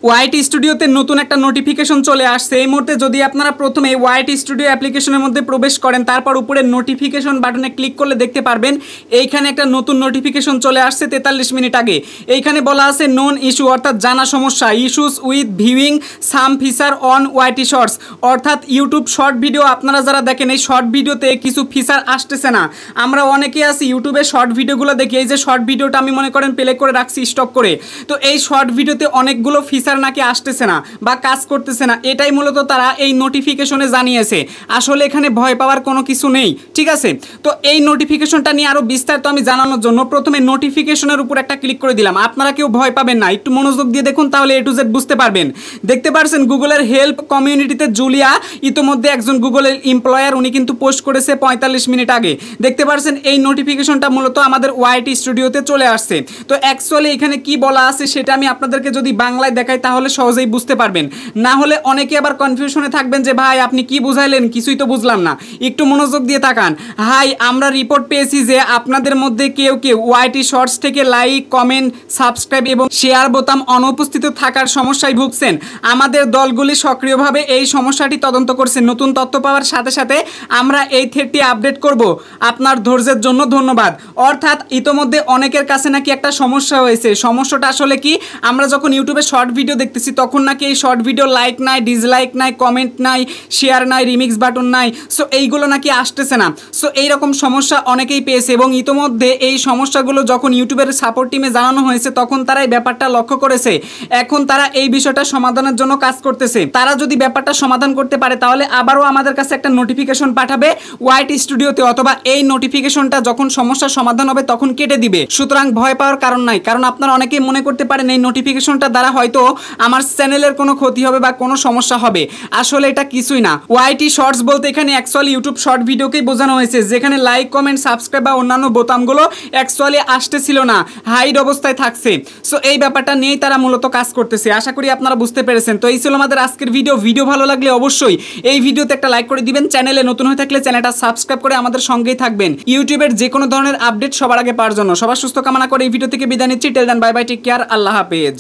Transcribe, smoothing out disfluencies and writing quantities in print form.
ওয়াইটি স্টুডিওতে নতুন একটা নোটিফিকেশন চলে আসছে এই মুহূর্তে। যদি আপনারা প্রথমে ওয়াইটি স্টুডিও অ্যাপ্লিকেশনের মধ্যে প্রবেশ করেন, তারপর উপরে নোটিফিকেশন বাটনে ক্লিক করলে দেখতে পারবেন এইখানে একটা নতুন নোটিফিকেশন চলে আসছে 43 মিনিট আগে। এইখানে বলা আছে নন ইস্যু, অর্থাৎ জানা সমস্যা, issues with viewing some feature on YT shorts, অর্থাৎ ইউটিউব শর্ট ভিডিও আপনারা যারা দেখেন এই শর্ট ভিডিওতে কিছু ফিচার আসতেছে না। আমরা অনেকে আছি ইউটিউবে শর্ট ভিডিওগুলো দেখি, এই যে শর্ট ভিডিওটা আমি মনে করেন প্লে করে রাখছি স্টক করে, তো এই শর্ট ভিডিওতে অনেকগুলো ফিচার নাকি আসতেছে না বা কাজ করতেছে না। এটাই মূলত তারা এই নোটিফিকেশনে জানিয়েছে। আসলে এখানে ভয় পাওয়ার কোনো কিছু নেই, ঠিক আছে। তো এই নোটিফিকেশনটা নিয়ে আরো বিস্তারিত আমি জানানোর জন্য প্রথমে নোটিফিকেশনের উপর একটা ক্লিক করে দিলাম। আপনারা কেউ ভয় পাবেন না, একটু মনোযোগ দিয়ে দেখুন, তাহলে A to Z বুঝতে পারবেন। দেখতে পারছেন গুগলের হেল্প কমিউনিটিতে জুলিয়া ইতোমধ্যে একজন গুগলের এমপ্লয়ার, উনি কিন্তু পোস্ট করেছে 45 মিনিট আগে। দেখতে পারছেন এই নোটিফিকেশনটা মূলত আমাদের ওয়াইটি স্টুডিওতে চলে আসছে। তো অ্যাকচুয়ালি এখানে কি বলা আছে সেটা আমি আপনাদেরকে যদি বাংলায় দেখাই তাহলে সহজেই বুঝতে পারবেন। না হলে অনেকে আবার কনফিউশনে থাকবেন যে ভাই আপনি কি বুঝাইলেন, কিছুই তো বুঝলাম না। একটু মনোযোগ দিয়ে তাকান। হাই, আমরা রিপোর্ট পেয়েছি যে আপনাদের মধ্যে কেউ কেউ ওয়াইটি শর্টস থেকে লাইক, কমেন্ট, সাবস্ক্রাইব এবং শেয়ার বোতাম অনুপস্থিত থাকার সমস্যায় ভুগছেন। আমাদের দলগুলি সক্রিয়ভাবে এই সমস্যাটি তদন্ত করছে। নতুন তথ্য পাওয়ার সাথে সাথে আমরা এই থ্রেডটি আপডেট করব। আপনার ধৈর্যের জন্য ধন্যবাদ। অর্থাৎ ইতোমধ্যে অনেকের কাছে নাকি একটা সমস্যা হয়েছে। সমস্যাটা আসলে কি, আমরা যখন ইউটিউবে শর্ট ভিডিও দেখতেছি তখন নাকি এই শর্ট ভিডিও লাইক নাই, ডিসলাইক নাই, কমেন্ট নাই, শেয়ার নাই, রিমিক্স বাটন নাই, সো এইগুলো নাকি আসতেছে না। সো এইরকম সমস্যা অনেকেই পেয়েছে এবং ইতোমধ্যে এই সমস্যাগুলো যখন ইউটিউবের সাপোর্ট টিমে জানানো হয়েছে তখন তারা এই ব্যাপারটা লক্ষ্য করেছে। এখন তারা এই বিষয়টা সমাধানের জন্য কাজ করতেছে। তারা যদি ব্যাপারটা সমাধান করতে পারে তাহলে আবারও আমাদের কাছে একটা নোটিফিকেশন পাঠাবে ওয়াইটি স্টুডিওতে, অথবা এই নোটিফিকেশনটা যখন সমস্যার সমাধান হবে তখন কেটে দিবে। সুতরাং ভয় পাওয়ার কারণ নাই, কারণ আপনারা অনেকেই মনে করতে পারেন এই নোটিফিকেশনটা দ্বারা হয়তো আমার চ্যানেলের কোনো ক্ষতি হবে বা কোনো সমস্যা হবে। আসলে এটা কিছুই না। ওয়াইটি শর্টস বলতে এখানে অ্যাকচুয়ালি ইউটিউব শর্ট ভিডিওকেই বোঝানো হয়েছে, যেখানে লাইক, কমেন্ট, সাবস্ক্রাইব বা অন্যান্য বোতামগুলো অ্যাকচুয়ালি আসতেছিল না, হাইড অবস্থায় থাকছে। সো এই ব্যাপারটা নিয়েই তারা মূলত কাজ করতেছে। আশা করি আপনারা বুঝতে পেরেছেন। তো এই ছিল আমাদের আজকের ভিডিও ভালো লাগলে অবশ্যই এই ভিডিওতে একটা লাইক করে দিবেন। চ্যানেলে নতুন হয়ে থাকলে চ্যানেলটা সাবস্ক্রাইব করে আমাদের সঙ্গেই থাকবেন ইউটিউবের যে কোনো ধরনের আপডেট সবার আগে পাওয়ার জন্য। সবার সুস্থ কামনা করে এই ভিডিও থেকে বিদায় নিচ্ছি। টেল দেন, বাই বাই, টেক কেয়ার, আল্লাহ হাফেজ।